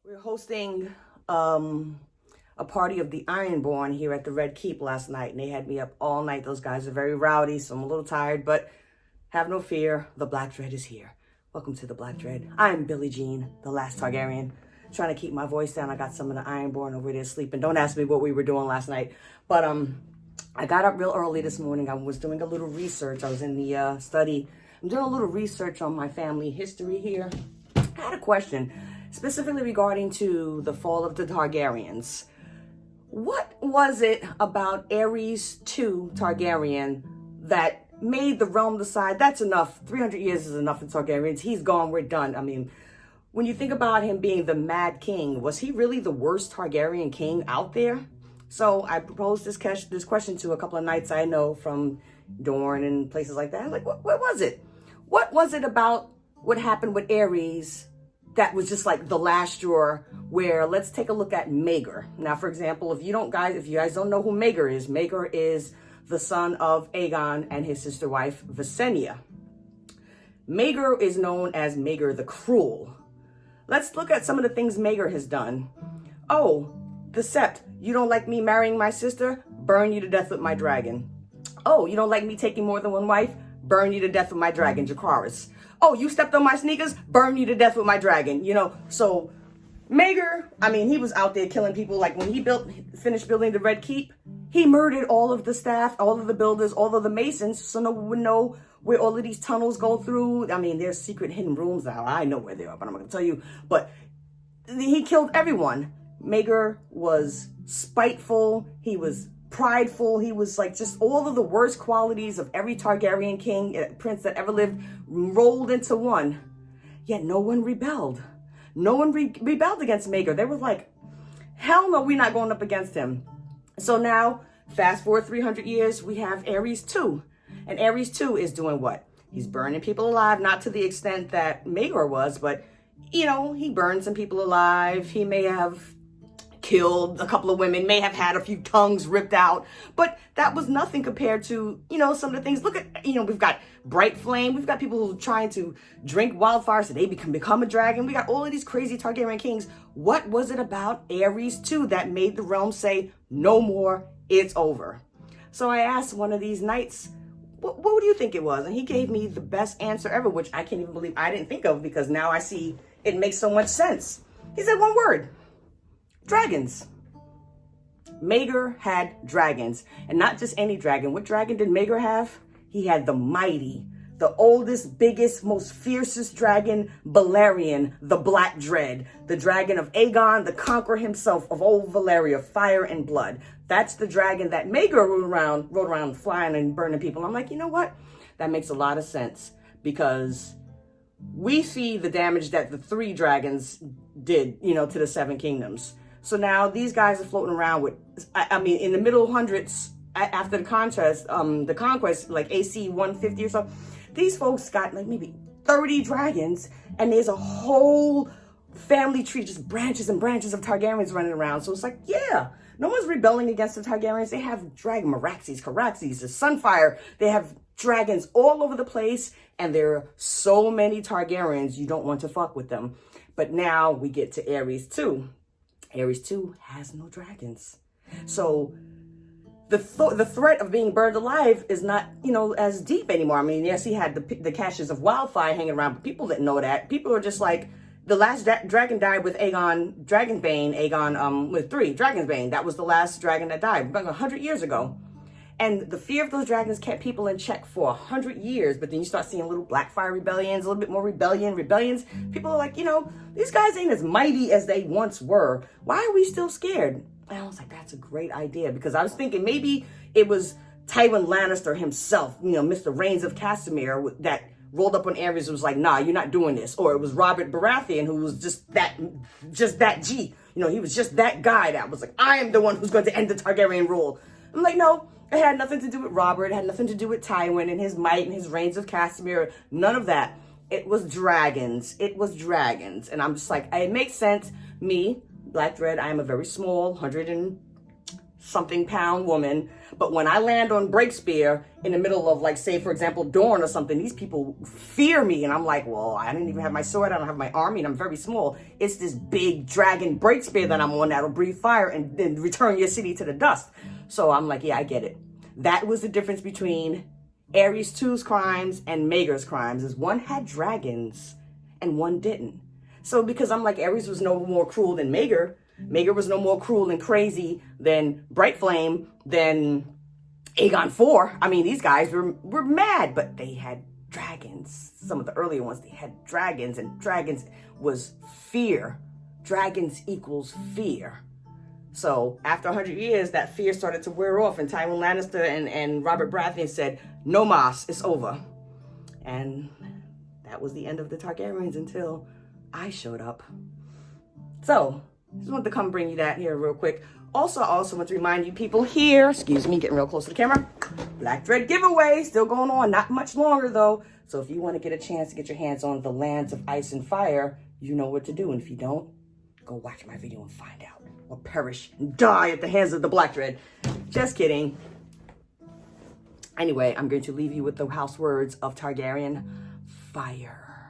We were hosting a party of the Ironborn here at the Red Keep last night, and they had me up all night. Those guys are very rowdy, so I'm a little tired, but have no fear. The Black Dread is here. Welcome to the Black Dread. I'm Billie Jean, the last Targaryen. Trying to keep my voice down. I got some of the Ironborn over there sleeping. Don't ask me what we were doing last night, but I got up real early this morning. I was doing a little research. I was in the study. I'm doing a little research on my family history here. I had a question, specifically regarding to the fall of the Targaryens. What was it about Aerys II Targaryen that made the realm decide that's enough? 300 years is enough for Targaryens. He's gone. We're done. I mean, when you think about him being the Mad King, was he really the worst Targaryen king out there? So I proposed this question to a couple of knights I know from Dorne and places like that. I'm like, what was it? What was it about what happened with Aerys that was just like the last straw? Where let's take a look at Maegor. Now, for example, if you guys don't know who Maegor is the son of Aegon and his sister wife Visenya. Maegor is known as Maegor the Cruel. Let's look at some of the things Maegor has done. Oh, the Sept. You don't like me marrying my sister? Burn you to death with my dragon. Oh, you don't like me taking more than one wife? Burn you to death with my dragon, Jacaerys. Oh, you stepped on my sneakers? Burn you to death with my dragon. So Maegor, I mean, he was out there killing people. Like when he finished building the Red Keep, he murdered all of the staff, all of the builders, all of the masons, so no one would know where all of these tunnels go through. I mean, there's secret hidden rooms now. I know where they are, but I'm not going to tell you. But he killed everyone. Maegor was spiteful. He was prideful. He was like just all of the worst qualities of every Targaryen king, prince that ever lived, rolled into one. Yet no one rebelled. No one rebelled against Maegor. They were like, hell no, we're not going up against him. So now, fast forward 300 years, we have Aerys II. And Aerys II is doing what? He's burning people alive, not to the extent that Maegor was, but, he burned some people alive. He may have killed a couple of women, may have had a few tongues ripped out, but that was nothing compared to, some of the things. Look at, we've got Bright Flame, we've got people who are trying to drink wildfire so they can become a dragon. We got all of these crazy Targaryen kings. What was it about Aerys II that made the realm say, no more, it's over? So I asked one of these knights, what do you think it was? And he gave me the best answer ever, which I can't even believe I didn't think of, because now I see it makes so much sense. He said one word: dragons. Maegor had dragons, and not just any dragon. What dragon did Maegor have? He had the mighty, the oldest, biggest, most fiercest dragon, Balerion, the Black Dread, the dragon of Aegon, the conqueror himself of old Valyria, fire and blood. That's the dragon that Maegor rode around flying and burning people. I'm like, you know what? That makes a lot of sense, because we see the damage that the three dragons did, to the seven kingdoms. So now these guys are floating around with, I mean, in the middle hundreds after the conquest, like AC 150 or so, these folks got like maybe 30 dragons, and there's a whole family tree, just branches and branches of Targaryens running around. So it's like, yeah, no one's rebelling against the Targaryens. They have dragon Meraxes, Caraxes, the Sunfire. They have dragons all over the place, and there are so many Targaryens, you don't want to fuck with them. But now we get to Aerys II. Aerys II has no dragons. So the threat of being burned alive is not, as deep anymore. I mean, yes, he had the caches of wildfire hanging around, but people didn't know that. People are just like, the last dragon died with Aegon with 3, Dragonsbane. That was the last dragon that died, about 100 years ago. And the fear of those dragons kept people in check for 100 years. But then you start seeing little Blackfire rebellions, a little bit more rebellions. People are like, these guys ain't as mighty as they once were. Why are we still scared? And I was like, that's a great idea, because I was thinking maybe it was Tywin Lannister himself, Mr. Reigns of Castamere, that rolled up on Aerys and was like, nah, you're not doing this. Or it was Robert Baratheon, who was just that G. He was just that guy that was like, I am the one who's going to end the Targaryen rule. I'm like, no, it had nothing to do with Robert. It had nothing to do with Tywin and his might and his Reigns of Castamere. None of that. It was dragons. It was dragons. And I'm just like, it makes sense. Me, Black Dread, I am a very small, 100 and something pound woman. But when I land on Breakspear in the middle of, like, say, for example, Dorne or something, these people fear me. And I'm like, well, I didn't even have my sword. I don't have my army, and I'm very small. It's this big dragon Breakspear that I'm on that'll breathe fire and then return your city to the dust. So I'm like, yeah, I get it. That was the difference between Ares 2's crimes and Maegor's crimes, is one had dragons and one didn't. So because I'm like, Ares was no more cruel than Maegor. Maegor was no more cruel and crazy than Bright Flame, than Aegon IV. I mean, these guys were mad, but they had dragons. Some of the earlier ones, they had dragons, and dragons was fear. Dragons equals fear. So after 100 years, that fear started to wear off, and Tywin Lannister and Robert Baratheon said, no mas, it's over. And that was the end of the Targaryens until I showed up. So just wanted to come bring you that here real quick. Also, I also want to remind you people here, excuse me, getting real close to the camera, Black Thread giveaway still going on, not much longer though. So if you want to get a chance to get your hands on the Lands of Ice and Fire, you know what to do. And if you don't, go watch my video and find out, or perish and die at the hands of the Black Thread. Just kidding. Anyway, I'm going to leave you with the house words of Targaryen: fire.